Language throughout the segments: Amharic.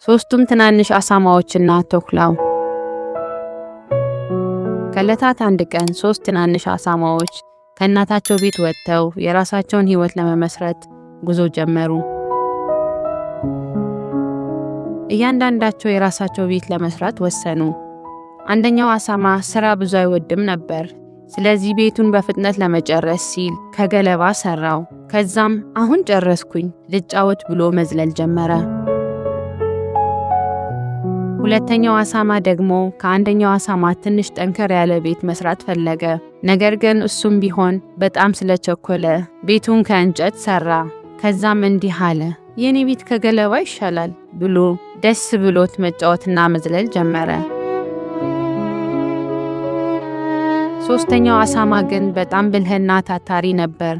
ሶስቱም ትናንሽ አሳማዎችና ተኩላው። ከዕለታት አንድ ቀን 3 ትናንሽ አሳማዎች ከእናታቸው ቤት ወጥተው የራሳቸውን ሕይወት ለመመስረት ጉዞ ጀመሩ። እያንዳንዳቸው የራሳቸው ቤት ለመስራት ወሰኑ። አንደኛው አሳማ ስራ ብዙ አይወድም ነበር። ስለዚህ ቤቱን በፍጥነት ለመጨረስ ሲል ከገለባ ሰራው። ከዛም አሁን ጨረስኩኝ ልጫወት ብሎ መዝለል ጀመረ። ሁለተኛው አሳማ ደግሞ ከአንደኛው አሳማ ትንሽ ጠንከር ያለ ቤት መስራት ፈለገ። ነገር ግን እሱም ቢሆን በጣም ስለቸኮለ ቤቱን ከእንጨት ሰራ። ከዛም እንዲህ አለ፣ የኔ ቤት ከገለባ ይሻላል ብሎ ደስ ብሎት መጫወትና መዝለል ጀመረ። ሶስተኛው አሳማ ግን በጣም ብልህና ታታሪ ነበር።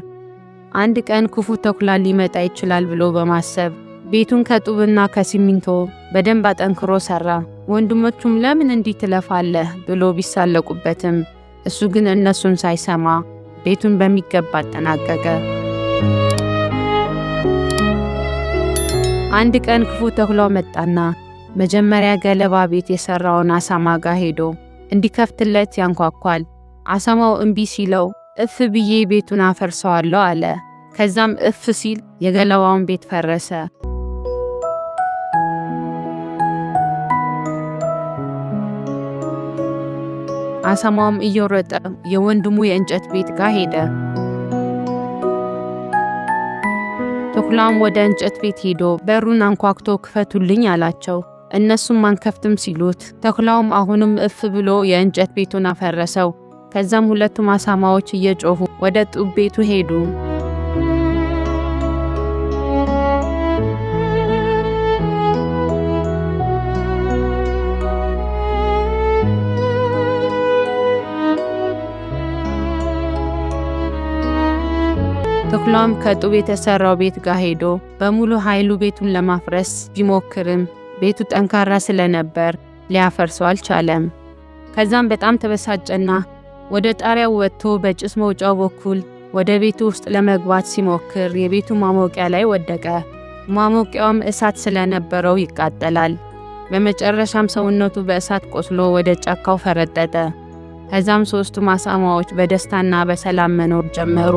አንድ ቀን ክፉ ተኩላ ሊመጣ ይችላል ብሎ በማሰብ ቤቱን ከጡብና ከሲሚንቶ በደንብ አጠንክሮ ሰራ። ወንድሞቹም ለምን እንዲህ ትለፋለህ ብሎ ቢሳለቁበትም እሱ ግን እነሱን ሳይሰማ ቤቱን በሚገባ አጠናቀቀ። አንድ ቀን ክፉ ተኩላው መጣና መጀመሪያ ገለባ ቤት የሰራውን አሳማ ጋር ሄዶ እንዲከፍትለት ያንኳኳል። አሳማው እምቢ ሲለው እፍ ብዬ ቤቱን አፈርሰዋለሁ አለ። ከዛም እፍ ሲል የገለባውን ቤት ፈረሰ። አሳማውም እየሮጠ የወንድሙ የእንጨት ቤት ጋር ሄደ። ተኩላውም ወደ እንጨት ቤት ሄዶ በሩን አንኳኩቶ ክፈቱልኝ አላቸው። እነሱም አንከፍትም ሲሉት ተኩላውም አሁንም እፍ ብሎ የእንጨት ቤቱን አፈረሰው። ከዛም ሁለቱም አሳማዎች እየጮሁ ወደ ጡብ ቤቱ ሄዱ። ተኩላውም ከጡብ የተሰራው ቤት ጋር ሄዶ በሙሉ ኃይሉ ቤቱን ለማፍረስ ቢሞክርም ቤቱ ጠንካራ ስለነበር ሊያፈርሰው አልቻለም። ከዛም በጣም ተበሳጨና ወደ ጣሪያው ወጥቶ በጭስ መውጫው በኩል ወደ ቤቱ ውስጥ ለመግባት ሲሞክር የቤቱ ማሞቂያ ላይ ወደቀ። ማሞቂያውም እሳት ስለነበረው ይቃጠላል። በመጨረሻም ሰውነቱ በእሳት ቆስሎ ወደ ጫካው ፈረጠጠ። ከዛም 3ቱም አሳማዎች በደስታና በሰላም መኖር ጀመሩ።